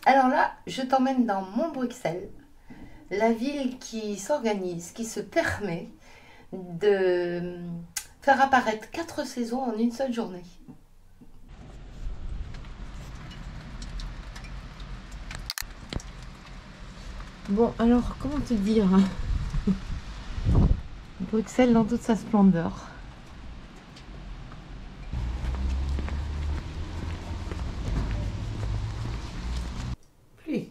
Alors là, je t'emmène dans mon Bruxelles, la ville qui s'organise, qui se permet de faire apparaître 4 saisons en une seule journée. Bon, alors, comment te dire? Bruxelles dans toute sa splendeur. Pluie.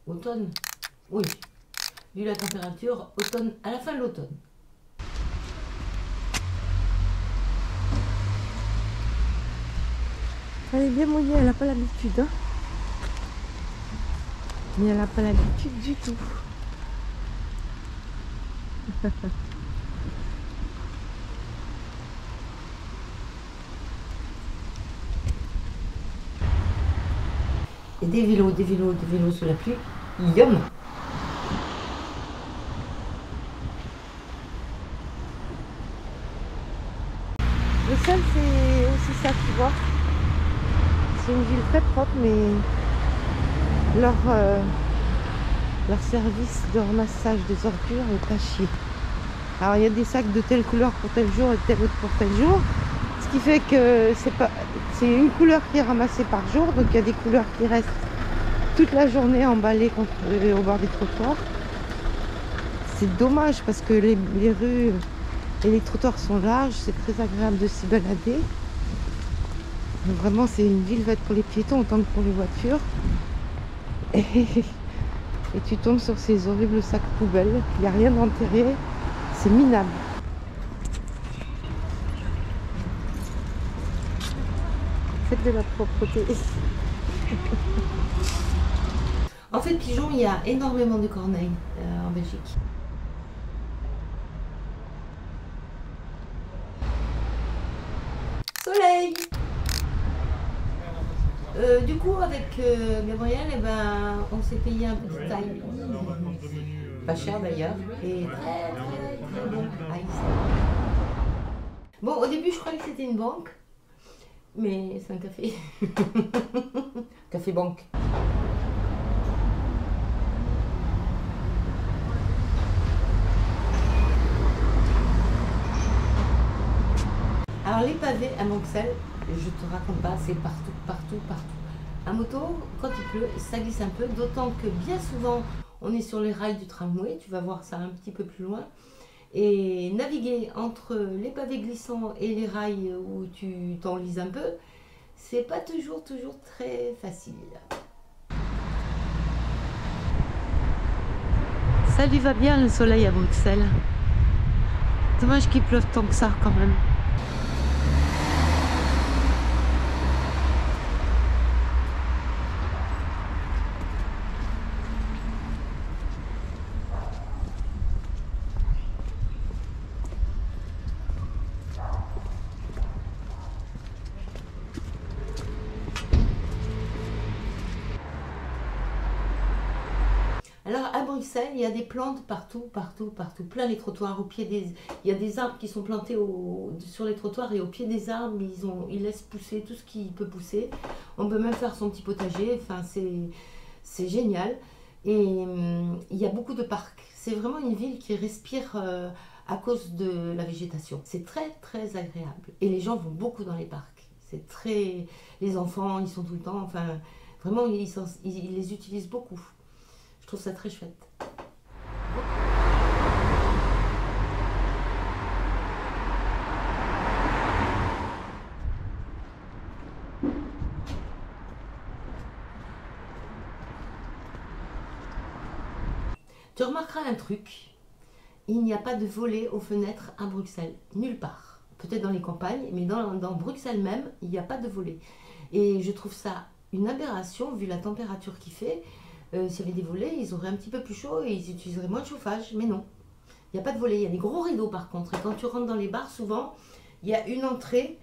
Automne. Oui. Vu la température, automne, à la fin de l'automne. Elle est bien mouillée, elle n'a pas l'habitude. Hein. Mais elle n'a pas l'habitude du tout. Et des vélos sous la pluie. Yum! Bruxelles, c'est aussi ça, tu vois. C'est une ville très propre, mais leur service de ramassage des ordures est à chier. Alors, il y a des sacs de telle couleur pour tel jour et de telle autre pour tel jour. Ce qui fait que c'est une couleur qui est ramassée par jour, donc il y a des couleurs qui restent toute la journée emballées au bord des trottoirs. C'est dommage parce que les rues et les trottoirs sont larges, c'est très agréable de s'y balader. Donc vraiment, c'est une ville faite pour les piétons autant que pour les voitures. Et tu tombes sur ces horribles sacs poubelles, il n'y a rien d'enterré, c'est minable. Faites de la propreté. En fait, Pigeon, il y a énormément de corneilles en Belgique. Soleil! Du coup, avec Gabriel, eh ben, on s'est payé un petit taille. Pas cher d'ailleurs. Et très très très bon ice. Bon, au début, je croyais que c'était une banque. Mais c'est un café. Café banque. Alors les pavés à Bruxelles, je te raconte pas, c'est partout, partout, partout. À moto, quand il pleut, ça glisse un peu, d'autant que bien souvent, on est sur les rails du tramway, tu vas voir ça un petit peu plus loin. Et naviguer entre les pavés glissants et les rails où tu t'enlises un peu, c'est pas toujours très facile. Ça lui va bien le soleil à Bruxelles. Dommage qu'il pleuve tant que ça quand même. Alors à Bruxelles, il y a des plantes partout, partout, partout, plein les trottoirs, au pied des... Il y a des arbres qui sont plantés sur les trottoirs et au pied des arbres, ils laissent pousser tout ce qui peut pousser. On peut même faire son petit potager, enfin c'est génial. Et il y a beaucoup de parcs. C'est vraiment une ville qui respire à cause de la végétation. C'est très très agréable. Et les gens vont beaucoup dans les parcs. C'est très... Les enfants, ils sont tout le temps, enfin vraiment, ils les utilisent beaucoup. Je trouve ça très chouette. Tu remarqueras un truc, il n'y a pas de volets aux fenêtres à Bruxelles, nulle part. Peut-être dans les campagnes, mais dans Bruxelles même, il n'y a pas de volets. Et je trouve ça une aberration vu la température qu'il fait. S'il y avait des volets, ils auraient un petit peu plus chaud et ils utiliseraient moins de chauffage, mais non. Il n'y a pas de volets, il y a des gros rideaux par contre. Et quand tu rentres dans les bars, souvent, il y a une entrée,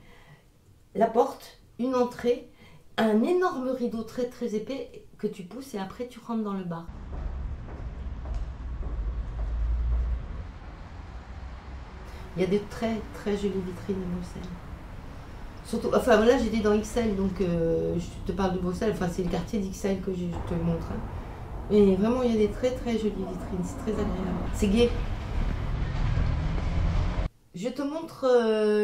la porte, une entrée, un énorme rideau très très épais que tu pousses et après tu rentres dans le bar. Il y a des très très jolies vitrines à Bruxelles. Surtout, enfin là j'étais dans Ixelles, donc je te parle de Bruxelles, enfin c'est le quartier d'Ixelles que je te montre. Hein. Et vraiment il y a des très très jolies vitrines, c'est très agréable. C'est gai. Je te montre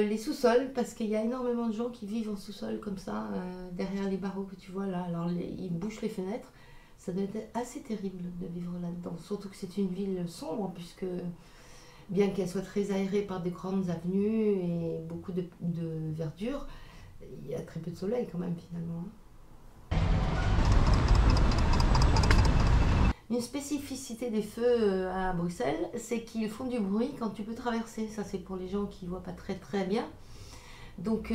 les sous-sols parce qu'il y a énormément de gens qui vivent en sous-sol comme ça, derrière les barreaux que tu vois là. Alors ils bouchent les fenêtres. Ça doit être assez terrible de vivre là-dedans. Surtout que c'est une ville sombre puisque bien qu'elle soit très aérée par des grandes avenues et beaucoup de verdure, il y a très peu de soleil quand même finalement. Une spécificité des feux à Bruxelles, c'est qu'ils font du bruit quand tu peux traverser. Ça, c'est pour les gens qui ne voient pas très très bien. Donc,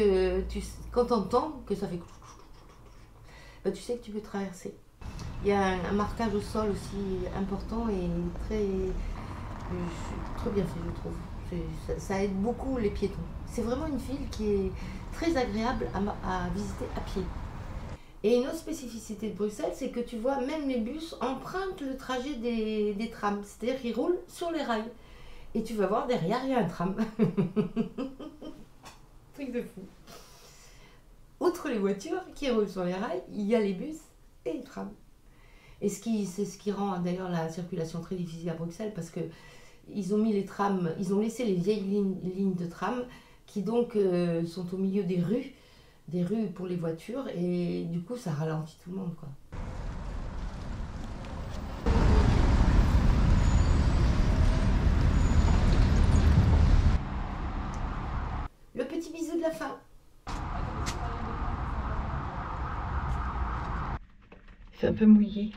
quand tu entends que ça fait... Ben, tu sais que tu peux traverser. Il y a un marquage au sol aussi important et très bien fait, je trouve. Ça aide beaucoup les piétons. C'est vraiment une ville qui est très agréable à visiter à pied. Et une autre spécificité de Bruxelles, c'est que tu vois, même les bus empruntent le trajet des trams. C'est-à-dire qu'ils roulent sur les rails. Et tu vas voir, derrière, il y a un tram. Truc de fou. Outre les voitures qui roulent sur les rails, il y a les bus et les trams. Et c'est ce qui rend d'ailleurs la circulation très difficile à Bruxelles, parce que ils ont mis les trams, ils ont laissé les vieilles lignes de tram qui donc sont au milieu des rues pour les voitures, et du coup ça ralentit tout le monde, quoi. Le petit bisou de la fin. C'est un peu mouillé.